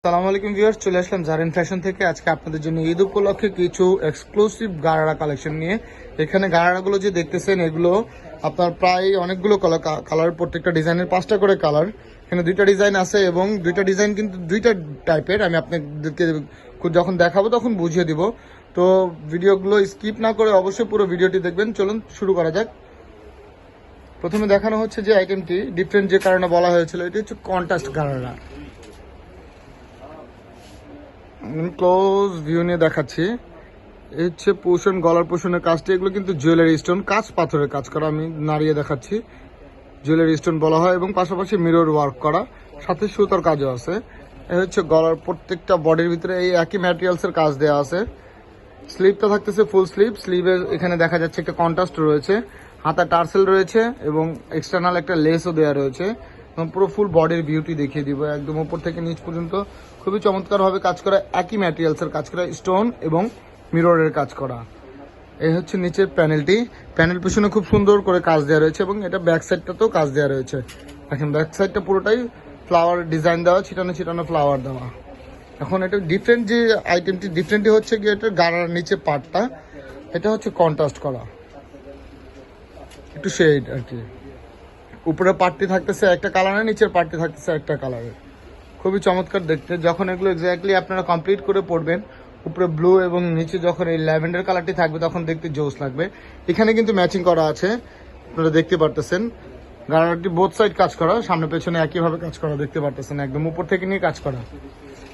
সালামু আলাইকুম ভিউয়ার্স, চলে আসলাম জারিন ফ্যাশন থেকে। আজকে আপনাদের জন্য ঈদ উপলক্ষে কিছু এক্সক্লুসিভ গারারা কালেকশন নিয়ে। এখানে গারারাগুলো যে দেখতেছেন এগুলো আপনার প্রায় অনেকগুলো কালার, প্রত্যেকটা ডিজাইনের 5টা করে কালার। এখানে 2টা ডিজাইন আছে এবং 2টা ডিজাইন কিন্তু 2টা টাইপের। আমি আপনাদেরকে যখন দেখাবো তখন বুঝিয়ে দিব। তো ভিডিওগুলো স্কিপ না করে অবশ্যই পুরো ভিডিওটি দেখবেন। চলুন শুরু করা যাক। প্রথমে দেখানো হচ্ছে যে আইটেমটি ডিফারেন্ট, যে কারণে বলা হয়েছিল এটি হচ্ছে কন্ট্রাস্ট গারারা। ক্লোজ ভিউ নিয়ে দেখাচ্ছি। এই হচ্ছে পোষণ, গলার পোষণের কাজটি। এগুলো কিন্তু জুয়েলারি স্টোন, কাঁচ পাথরের কাজ করা। আমি নাড়িয়ে দেখাচ্ছি। জুয়েলারি স্টোন বলা হয় এবং পাশাপাশি মিরর ওয়ার্ক করা, সাথে সুতার কাজও আছে। এই হচ্ছে গলার প্রত্যেকটা বডির ভিতরে এই একই ম্যাটেরিয়ালসের কাজ দেওয়া আছে। স্লিভটা থাকতেছে ফুল স্লিভ। স্লিভের এখানে দেখা যাচ্ছে একটা কন্ট্রাস্ট রয়েছে, হাতা টার্সেল রয়েছে এবং এক্সটার্নাল একটা লেসও দেওয়া রয়েছে। পুরো ফুল বডির বিউটি দেখিয়ে দিব একদম উপর থেকে নিচ পর্যন্ত। খুবই চমৎকারভাবে কাজ করা, একই ম্যাটেরিয়ালসের কাজ করা, স্টোন এবং মিররের কাজ করা। এই হচ্ছে নিচের প্যানেলটি। প্যানেল পিছনে খুব সুন্দর করে কাজ দেওয়া রয়েছে এবং এটা ব্যাক সাইডটাতেও কাজ দেওয়া রয়েছে। এখন ব্যাক সাইডটা পুরোটাই ফ্লাওয়ার ডিজাইন দেওয়া, ছিটানো ছিটানো ফ্লাওয়ার দেওয়া। এখন এটা ডিফারেন্ট, যে আইটেমটি ডিফারেন্টই হচ্ছে গিয়ে এটা গাড়ার নিচে পার্টটা, এটা হচ্ছে কন্ট্রাস্ট করা, একটু শেড আর কি। উপরে পার্টটি থাকতেছে একটা কালারের, নিচের পার্টটি থাকতেছে একটা কালারের। খুবই চমৎকার দেখতে। যখন এগুলো এক্স্যাক্টলি আপনারা কমপ্লিট করে পড়বেন, উপরে ব্লু এবং নিচে যখন এই ল্যাভেন্ডার কালারটি থাকবে তখন দেখতে জোস লাগবে। এখানে কিন্তু ম্যাচিং করা আছে, আপনারা দেখতে পারতেছেন। গাড়ারটি বোথ সাইড কাজ করা, সামনে পেছনে একইভাবে কাজ করা দেখতে পারতেছেন, একদম উপর থেকে নিয়ে কাজ করা।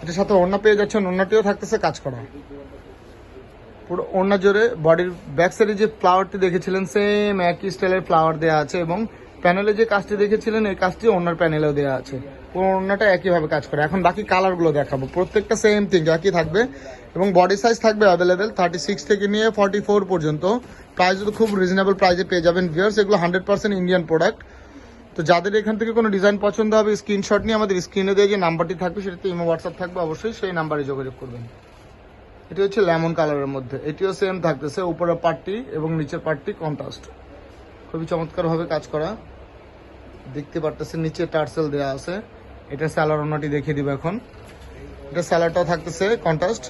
এটার সাথে ওড়না পেয়ে যাচ্ছেন, ওড়নাটিও থাকতেছে কাজ করা পুরো ওড়না জোরে। বডির ব্যাক সাইডে যে ফ্লাওয়ারটি দেখেছিলেন সেম একই স্টাইলের ফ্লাওয়ার দেওয়া আছে এবং প্যানেলে যে কাজটি দেখেছিলেন এই কাজটি ওড়নার প্যানেলেও দেওয়া আছে। পুরো ওড়নাটা একইভাবে কাজ করে। এখন বাকি কালারগুলো দেখাবো, প্রত্যেকটা সেম থিং একই থাকবে এবং বডি সাইজ থাকবে অ্যাভেলেবেল 36 থেকে নিয়ে 44 পর্যন্ত। প্রাইস তো খুব রিজনেবল প্রাইসে পেয়ে যাবেন ভিউয়ার্স। এগুলো 100% ইন্ডিয়ান প্রোডাক্ট। তো যাদের এখান থেকে কোনো ডিজাইন পছন্দ হবে স্ক্রিনশট নিয়ে আমাদের স্ক্রিনে দিয়ে যে নাম্বারটি থাকবে সেটাতে ইমো হোয়াটসঅ্যাপ থাকবে, অবশ্যই সেই নাম্বারে যোগাযোগ করবেন। এটি হচ্ছে লেমন কালারের মধ্যে, এটিও সেম থাকতেছে, উপরের পার্টটি এবং নিচের পার্টটি কন্ট্রাস্ট। খুবই চমৎকারভাবে কাজ করা দেখতে পারতেছেন। নিচে টার্সেল দেওয়া আছে। এটা স্যালার ওনাটি দেখিয়ে দিব এখন। এটা স্যালারটাও থাকতেছে কন্ট্রাস্ট,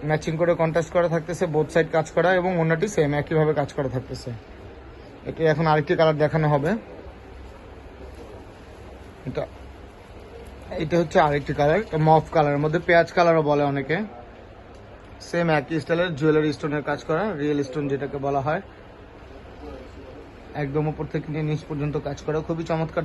ম্যাচিং করে কন্ট্রাস্ট করা থাকতেছে, বোথ সাইড কাজ করা এবং ওনাটি সেম একইভাবে কাজ করা থাকতেছে। এটি এখন আরেকটি কালার দেখানো হবে। এটা হচ্ছে আরেকটি কালার, মফ কালারের মধ্যে, পেঁয়াজ কালারও বলে অনেকে। সেম একই স্টাইলের জুয়েলারি স্টোনের কাজ করা, রিয়েল স্টোন যেটাকে বলা হয়। একদম উপর থেকে নিয়ে নিচ পর্যন্ত কাজ করা, খুবই চমৎকার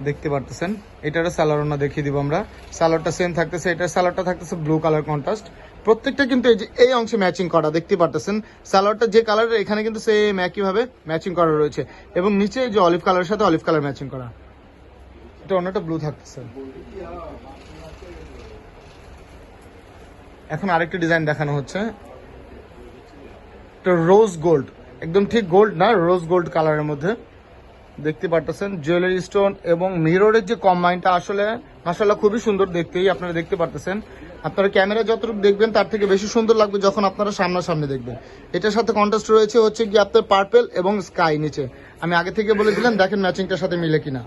দেখতে পারতেছেন। এটারও স্যালারোনা দেখিয়ে দিব আমরা। স্যালারটা সেম থাকতেছে, এটার স্যালারটা থাকতেছে ব্লু কালার কন্ট্রাস্ট। প্রত্যেকটা কিন্তু এই অংশে ম্যাচিং করা দেখতে পারতেছেন। স্যালারটা যে কালারের এখানে কিন্তু সেম একইভাবে ম্যাচিং করা রয়েছে এবং নিচে যে অলিভ কালারের সাথে অলিভ কালার ম্যাচিং করা। এটা অন্যটা ব্লু থাকতেছে। এখন আরেকটি ডিজাইন দেখানো হচ্ছে, রোজ গোল্ড, একদম ঠিক গোল্ড না, রোজ গোল্ড কালারের মধ্যে দেখতে পারতেছেন। জুয়েলারি স্টোন এবং মিররের যে কম্বাইনটা আসলে মাশাআল্লাহ খুবই সুন্দর দেখতেই, আপনারা দেখতে পারতেছেন। আপনারা ক্যামেরা যতটুকু দেখবেন তার থেকে বেশি সুন্দর লাগবে যখন আপনারা সামনাসামনি দেখবেন। এটার সাথে কন্ট্রাস্ট রয়েছে হচ্ছে কি আপনার পার্পেল এবং স্কাই নিচে। আমি আগে থেকে বলেছিলাম, দেখেন ম্যাচিংটার সাথে মিলে কিনা।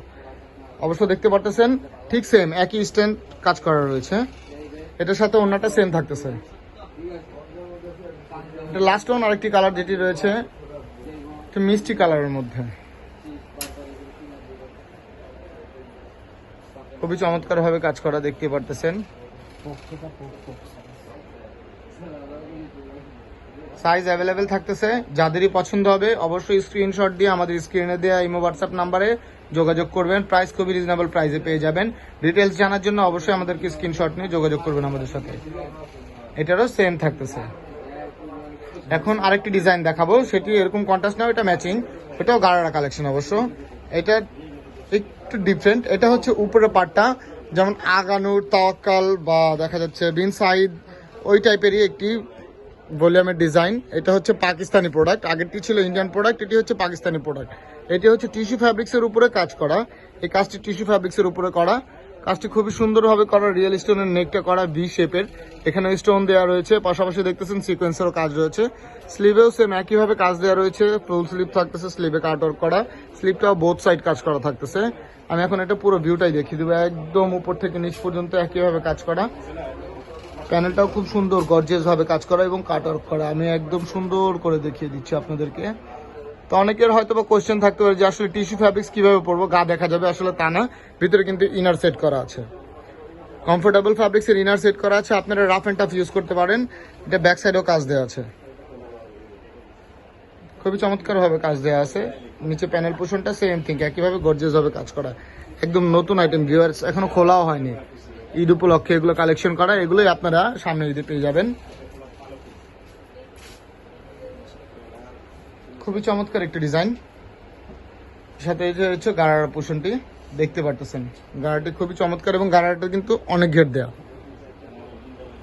অবশ্য দেখতে পারতেছেন ঠিক সেম একই স্ট্যান্ড কাজ করা রয়েছে। এটার সাথে অন্যটা সেম থাকতেছে। এটা লাস্ট ওয়ান আরেকটি কালার যেটি রয়েছে মিষ্টি কালারের মধ্যে, খুবই চমৎকার ভাবে কাজ করা দেখতে পারতেছেন। সাইজ অ্যাভেলেবেল থাকতেছে, যাদেরই পছন্দ হবে অবশ্যই স্ক্রিনশট দিয়ে আমাদের স্ক্রিনে দেওয়া ইমো হোয়াটসঅ্যাপ নাম্বারে যোগাযোগ করবেন। প্রাইস খুবই রিজনেবল প্রাইসে পেয়ে যাবেন। ডিটেলস জানার জন্য অবশ্যই আমাদেরকে স্ক্রিনশট নিয়ে যোগাযোগ করবেন আমাদের সাথে। এটারও সেম থাকতেছে। এখন আরেকটি ডিজাইন দেখাবো, সেটি এরকম কন্ট্রাস্ট না, এটা ম্যাচিং, এটাও গাড়ারা কালেকশন অবশ্য। এটা একটু ডিফারেন্ট। এটা হচ্ছে উপরের পার্টটা যেমন আগানুর, তাওয়াক্কাল বা দেখা যাচ্ছে বিন সাইদ ওই টাইপেরই একটি ভলিউমের ডিজাইন। এটা হচ্ছে পাকিস্তানি প্রোডাক্ট, আগেরটি ছিল ইন্ডিয়ান প্রোডাক্ট, এটি হচ্ছে পাকিস্তানি প্রোডাক্ট। এটি হচ্ছে টিস্যু ফ্যাব্রিক্সের উপরে কাজ করা। এই কাজটি টিস্যু ফ্যাব্রিক্সের উপরে করা, কাজটি খুবই সুন্দরভাবে করা, রিয়েল স্টোনের নেকটা করা ভি শেপের, এখানে স্টোন দেওয়া রয়েছে, পাশাপাশি দেখতেছেন সিকোয়েন্সেরও কাজ রয়েছে। স্লিভেও সেম একইভাবে কাজ দেওয়া রয়েছে, ফুল স্লিভ থাকতেছে, স্লিভে কাট ওয়ার্ক করা, স্লিভটাও বোথ সাইড কাজ করা থাকতেছে। আমি এখন এটা পুরো ভিউটাই দেখিয়ে দেবো, একদম উপর থেকে নিচ পর্যন্ত একইভাবে কাজ করা। প্যানেলটাও খুব সুন্দর গর্জিয়াস ভাবে কাজ করা এবং কাট ওয়ার্ক করা। আমি একদম সুন্দর করে দেখিয়ে দিচ্ছি আপনাদেরকে। তো অনেকের হয়তো বা কোয়েশ্চেন থাকতে পারে যে আসলে টিস্যু ফ্যাব্রিক্স কিভাবে পরবো, গা দেখা যাবে, আসলে তা না, ভিতরে কিন্তু ইনার সেট করা আছে, কমফোর্টেবল ফ্যাব্রিক্স এর ইনার সেট করা আছে। আপনারা রাফ এন্ড টাফ ইউজ করতে পারেন। এটা ব্যাক সাইডেও কাজ দেওয়া আছে, খুবই চমৎকার ভাবে কাজ দেওয়া আছে। নিচে প্যানেল পোর্শনটা সেম থিং, একইভাবে গর্জিয়াস ভাবে কাজ করা, একদম নতুন আইটেম ভিউয়ার্স, এখনো খোলাও হয়নি। ঈদ উপলক্ষে এগুলো কালেকশন করা, এগুলোই আপনারা সামনে ঈদে পেয়ে যাবেন। খুবই চমৎকার একটি ডিজাইন, সাথে এই যে হচ্ছে গাড়ার পোর্শনটি দেখতে পারতেছেন। গাড়াটি খুবই চমৎকার এবং গাড়াটা কিন্তু অনেক ঘের দেয়া।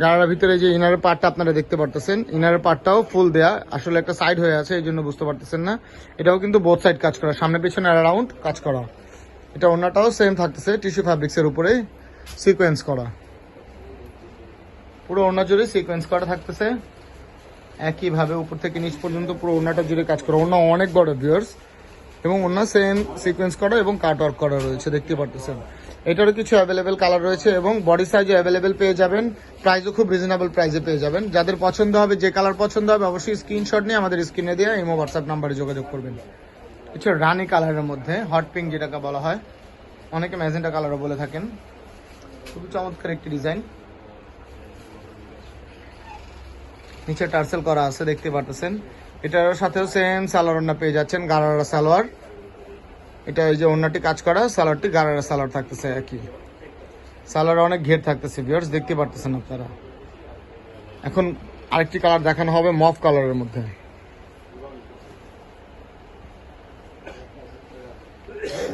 গাড়ার ভিতরে যে ইনারের পার্টটা আপনারা দেখতে পারতেছেন, ইনারের পার্টটাও ফুল দেয়া, আসলে একটা সাইড হয়ে আছে এই জন্য বুঝতে পারতেছেন না। এটাও কিন্তু বোথ সাইড কাজ করা, সামনে পেছনে অ্যারাউন্ড কাজ করা। এটা ওড়নাটাও সেম থাকতেছে, টিস্যু ফ্যাব্রিক্স এর উপরে সিকোয়েন্স করা, পুরো ওড়না জুড়ে সিকোয়েন্স করা থাকতেছে। একইভাবে উপর থেকে নিচ পর্যন্ত পুরো ওড়নাটা জুড়ে কাজ করা। ওড়না অনেক বড় ভিউয়ার্স এবং ওড়না সেম সিকোয়েন্স করা এবং কাট ওয়ার্ক করা রয়েছে, দেখতে পারতেছেন। এটারও কিছু অ্যাভেলেবেল কালার রয়েছে এবং বডি সাইজও অ্যাভেলেবেল পেয়ে যাবেন, প্রাইসও খুব রিজনেবল প্রাইসে পেয়ে যাবেন। যাদের পছন্দ হবে, যে কালার পছন্দ হবে, অবশ্যই স্ক্রিনশট নিয়ে আমাদের স্ক্রিনে দিয়ে ইমো হোয়াটসঅ্যাপ নাম্বারে যোগাযোগ করবেন। কিছু রানি কালারের মধ্যে হট পিঙ্ক যেটাকে বলা হয়, অনেকে ম্যাজেন্টা কালারও বলে থাকেন। খুবই চমৎকার একটি ডিজাইন, নিচে টার্সেল করা আছে দেখতে পারতেছেন। এটার সাথেও সেম সালোয়ার ওড়না পেয়ে যাচ্ছেন, গারারা সালোয়ার। এটা এই যে ওড়নাটি কাজ করা, সালোয়ারটি গারারা সালোয়ার থাকতেছে, একই সালোয়ার অনেক ঘের থাকতেছে ভিউয়ার্স, দেখতে পারতেছেন আপনারা। এখন আরেকটি কালার দেখানো হবে মফ কালারের মধ্যে।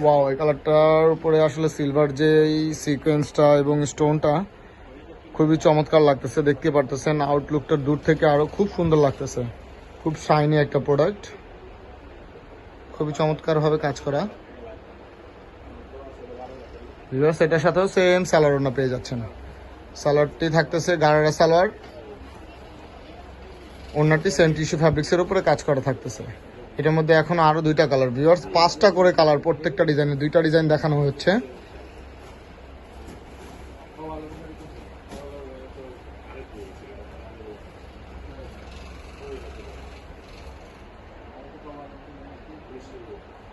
ওয়াও, এই কালারটার উপরে আসলে সিলভার যে এই সিকোয়েন্সটা এবং স্টোনটা খুবই চমৎকার লাগতেছে, দেখতে পারতেছেন। আউটলুকটা দূর থেকে আরো খুব সুন্দর লাগতেছে, খুব শাইনি একটা প্রোডাক্ট, খুবই চমৎকার ভাবে কাজ করা। ভিউয়ার্স, এটার সাথেও সেম সালোয়ার ওড়না পেয়ে যাচ্ছেন। সালোয়ারটি থাকতেছে গারারা সালোয়ার, ওড়নাটি সেম টিস্যু ফ্যাব্রিক্স এর উপরে কাজ করা থাকতেছে। এটার মধ্যে এখন আরো দুইটা কালার ভিউয়ার্স, 5টা করে কালার, প্রত্যেকটা ডিজাইনে 2টা ডিজাইন দেখানো হচ্ছে।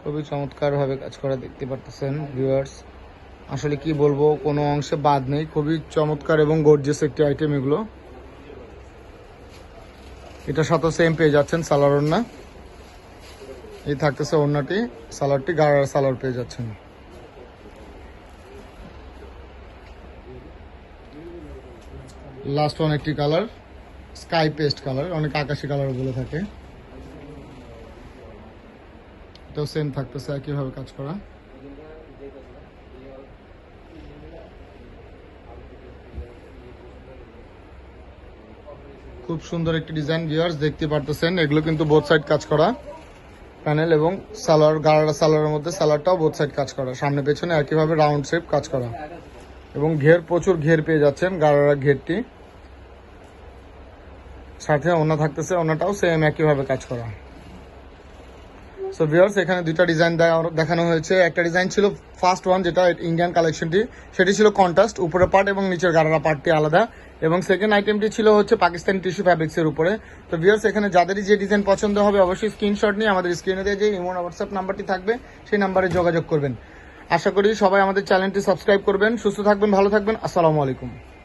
খুবই চমৎকার ভাবে কাজ করা, দেখতে পারতেছেন ভিউয়ার্স। আসলে কি বলবো, কোনো অংশে বাদ নেই, খুবই চমৎকার এবং গর্জিয়াস একটি আইটেম এগুলো। এটার সাথে সেম পেয়ে যাচ্ছেন সালোয়ার ওড়না, এই থাকতেছে ওড়নাটি, সালোয়ারটি গারারা সালোয়ার পেয়ে যাচ্ছেন। লাস্ট ওয়ান একটি কালার স্কাই পেস্ট কালার, অনেক আকাশি কালার বলে থাকে। এটাও সেম থাকতেছে, একইভাবে কাজ করা। খুব সুন্দর একটি ডিজাইন ভিউয়ার্স, দেখতে পারতেছেন। এগুলো কিন্তু বোথ সাইড কাজ করা, প্যানেল এবং সালোয়ার, গারারা সালোয়ারের মধ্যে সালোয়ারটাও বোথ সাইড কাজ করা, সামনে পেছনে একইভাবে রাউন্ড শেপ কাজ করা এবং ঘের, প্রচুর ঘের পেয়ে যাচ্ছেন গারারা ঘেরটি। সাথে ওড়না থাকতেছে, ওড়নাটাও সেম একইভাবে কাজ করা। সো ভিউয়ার্স, এখানে 2টা ডিজাইন দেখানো হয়েছে। একটা ডিজাইন ছিল ফার্স্ট ওয়ান, যেটা ইন্ডিয়ান কালেকশনটি, সেটি ছিল কন্ট্রাস্ট, উপরের পার্ট এবং নিচের গারারা পার্টটি আলাদা, এবং সেকেন্ড আইটেমটি ছিল হচ্ছে পাকিস্তানি টিস্যু ফ্যাব্রিক্স এর উপরে। তো ভিউয়ার্স, এখানে যাদেরই যে ডিজাইন পছন্দ হবে, অবশ্যই স্ক্রিনশট নিয়ে আমাদের স্ক্রিনে দিয়ে যে ইমো হোয়াটসঅ্যাপ নাম্বারটি থাকবে, সেই নাম্বারে যোগাযোগ করবেন। আশা করি সবাই আমাদের চ্যানেলটি সাবস্ক্রাইব করবেন। সুস্থ থাকবেন, ভালো থাকবেন, আসসালামু আলাইকুম।